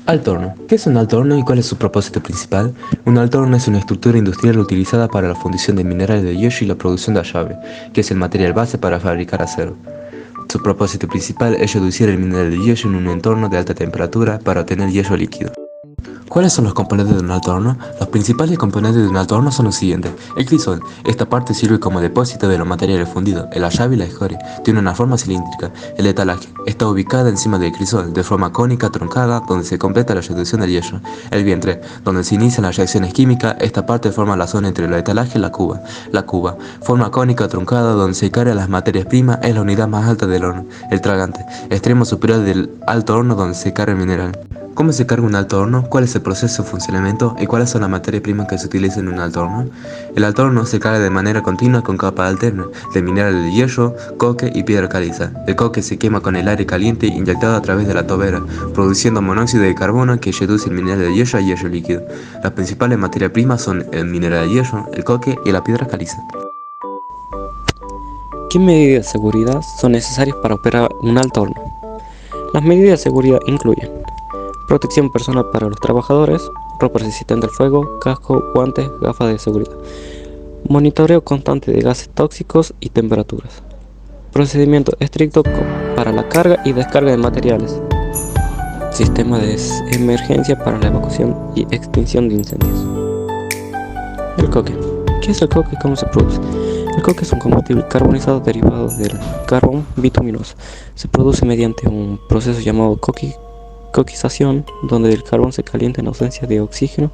Alto horno. ¿Qué es un alto horno y cuál es su propósito principal? Un alto horno es una estructura industrial utilizada para la fundición de minerales de hierro y la producción de adobe, que es el material base para fabricar acero. Su propósito principal es reducir el mineral de hierro en un entorno de alta temperatura para obtener hierro líquido. ¿Cuáles son los componentes de un alto horno? Los principales componentes de un alto horno son los siguientes. El crisol. Esta parte sirve como depósito de los materiales fundidos. El adobe y la escoria. Tiene una forma cilíndrica. El etalaje. Está ubicada encima del crisol, de forma cónica truncada, donde se completa la reducción del hierro. El vientre. Donde se inician las reacciones químicas. Esta parte forma la zona entre el etalaje y la cuba. La cuba. Forma cónica truncada, donde se cargan las materias primas, es la unidad más alta del horno. El tragante. Extremo superior del alto horno, donde se carga el mineral. ¿Cómo se carga un alto horno? ¿Cuál es el proceso de funcionamiento? ¿Y cuáles son las materias primas que se utilizan en un alto horno? El alto horno se carga de manera continua con capas alternas de minerales de hierro, coque y piedra caliza. El coque se quema con el aire caliente inyectado a través de la tobera, produciendo monóxido de carbono que reduce el mineral de hierro a hierro líquido. Las principales materias primas son el mineral de hierro, el coque y la piedra caliza. ¿Qué medidas de seguridad son necesarias para operar un alto horno? Las medidas de seguridad incluyen protección personal para los trabajadores, ropa resistente al fuego, casco, guantes, gafas de seguridad, monitoreo constante de gases tóxicos y temperaturas, procedimiento estricto para la carga y descarga de materiales, sistema de emergencia para la evacuación y extinción de incendios. El coque. ¿Qué es el coque y cómo se produce? El coque es un combustible carbonizado derivado del carbón bituminoso. Se produce mediante un proceso llamado coquización, donde el carbón se calienta en ausencia de oxígeno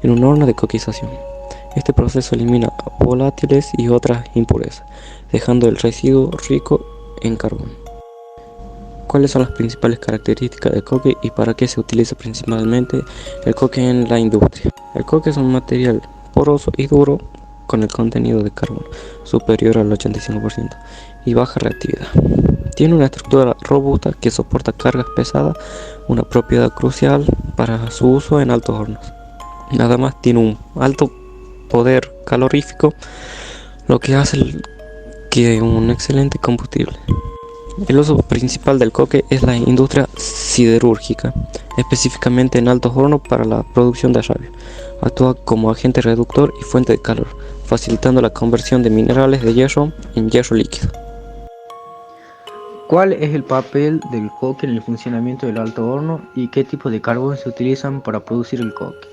en un horno de coquización. Este proceso elimina volátiles y otras impurezas, dejando el residuo rico en carbón. ¿Cuáles son las principales características del coque y para qué se utiliza principalmente el coque en la industria? El coque es un material poroso y duro con el contenido de carbono superior al 85% y baja reactividad. Tiene una estructura robusta que soporta cargas pesadas, una propiedad crucial para su uso en altos hornos. Además tiene un alto poder calorífico, lo que hace que un excelente combustible. El uso principal del coque es la industria siderúrgica, específicamente en altos hornos para la producción de acero. Actúa como agente reductor y fuente de calor, facilitando la conversión de minerales de hierro en hierro líquido. ¿Cuál es el papel del coque en el funcionamiento del alto horno y qué tipos de carbón se utilizan para producir el coque?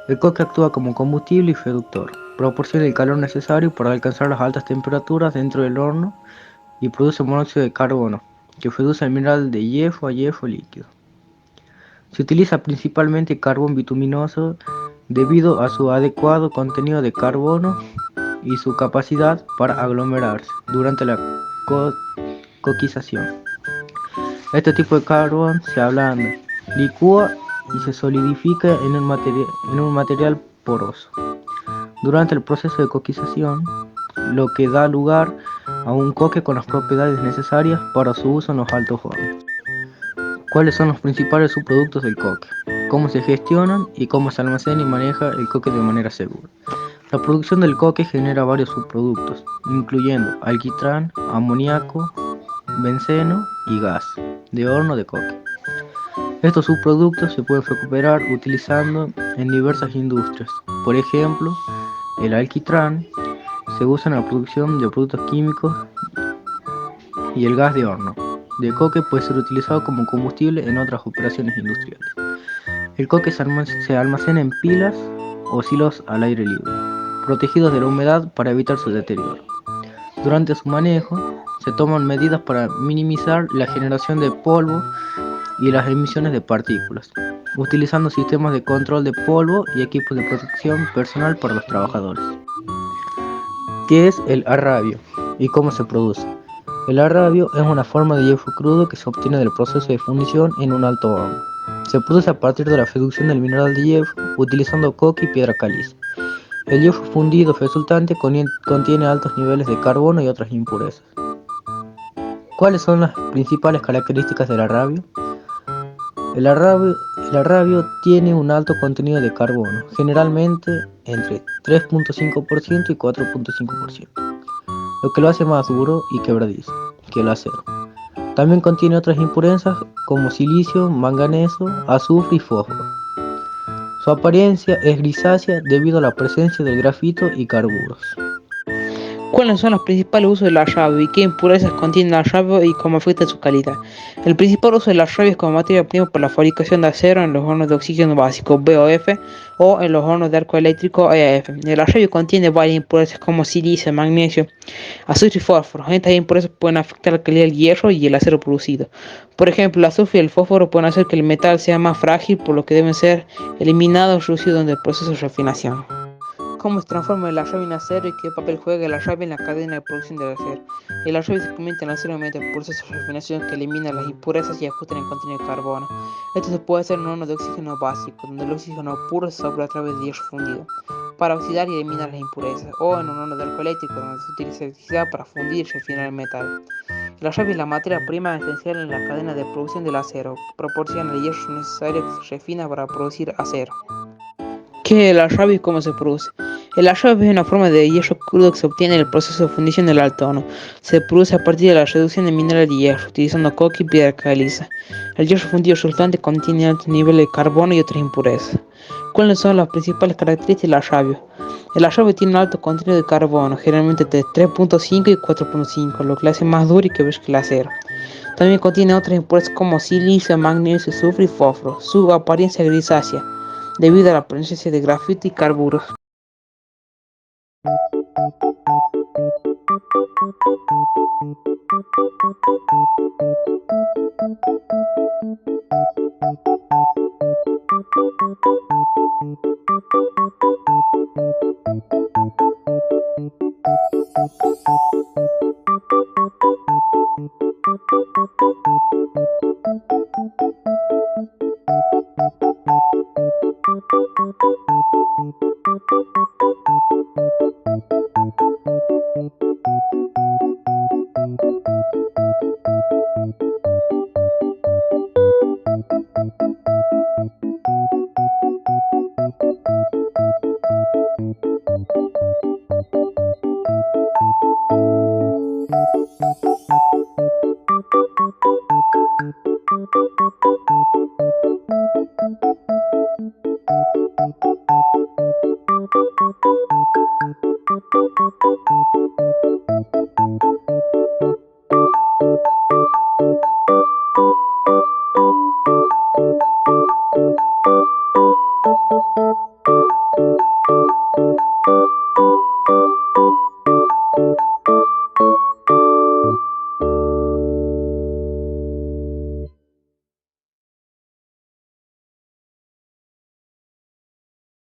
El coque actúa como combustible y reductor, proporciona el calor necesario para alcanzar las altas temperaturas dentro del horno y produce monóxido de carbono, que reduce el mineral de hierro a hierro líquido. Se utiliza principalmente carbón bituminoso debido a su adecuado contenido de carbono y su capacidad para aglomerarse durante la coquización. Este tipo de carbón se ablanda, licúa y se solidifica en un material poroso. Durante el proceso de coquización, lo que da lugar a un coque con las propiedades necesarias para su uso en los altos hornos. ¿Cuáles son los principales subproductos del coque? ¿Cómo se gestionan y cómo se almacena y maneja el coque de manera segura? La producción del coque genera varios subproductos, incluyendo alquitrán, amoníaco, benceno y gas de horno de coque. Estos subproductos se pueden recuperar utilizando en diversas industrias. Por ejemplo, el alquitrán se usa en la producción de productos químicos y el gas de horno de coque puede ser utilizado como combustible en otras operaciones industriales. El coque se almacena en pilas o silos al aire libre, protegidos de la humedad para evitar su deterioro. Durante su manejo, se toman medidas para minimizar la generación de polvo y las emisiones de partículas, utilizando sistemas de control de polvo y equipos de protección personal para los trabajadores. ¿Qué es el arrabio y cómo se produce? El arrabio es una forma de hierro crudo que se obtiene del proceso de fundición en un alto horno. Se produce a partir de la reducción del mineral de hierro utilizando coque y piedra caliza. El hierro fundido resultante contiene altos niveles de carbono y otras impurezas. ¿Cuáles son las principales características del arrabio? El arrabio tiene un alto contenido de carbono, generalmente entre 3.5% y 4.5%, lo que lo hace más duro y quebradizo que el acero. También contiene otras impurezas como silicio, manganeso, azufre y fósforo. Su apariencia es grisácea debido a la presencia del grafito y carburos. ¿Cuáles son los principales usos de la llave y qué impurezas contiene la llave y cómo afecta su calidad? El principal uso de la llave es como materia prima para la fabricación de acero en los hornos de oxígeno básico (BOF) o en los hornos de arco eléctrico (EAF). La llave contiene varias impurezas como silicio, magnesio, azufre y fósforo. Estas impurezas pueden afectar la calidad del hierro y el acero producido. Por ejemplo, el azufre y el fósforo pueden hacer que el metal sea más frágil, por lo que deben ser eliminados o reducidos durante el proceso de refinación. ¿Cómo se transforma el acero en acero y qué papel juega el acero en la cadena de producción del acero? El acero se convierte en acero mediante el proceso de refinación que elimina las impurezas y ajusta el contenido de carbono. Esto se puede hacer en un horno de oxígeno básico, donde el oxígeno puro se absorbe a través de hierro fundido, para oxidar y eliminar las impurezas, o en un horno de arco eléctrico, donde se utiliza electricidad para fundir y refinar el metal. El acero es la materia prima esencial en la cadena de producción del acero, que proporciona el hierro necesario que se refina para producir acero. ¿Qué es el acero y cómo se produce? El acero es una forma de hierro crudo que se obtiene en el proceso de fundición del alto horno. Se produce a partir de la reducción de mineral de hierro, utilizando coque y piedra caliza. El hierro fundido resultante contiene altos niveles de carbono y otras impurezas. ¿Cuáles son las principales características del acero? El acero tiene un alto contenido de carbono, generalmente de 3.5 y 4.5, lo que le hace más duro y que el acero. También contiene otras impurezas como silicio, magnesio, azufre y fósforo. Su apariencia es grisácea, debido a la presencia de grafito y carburos.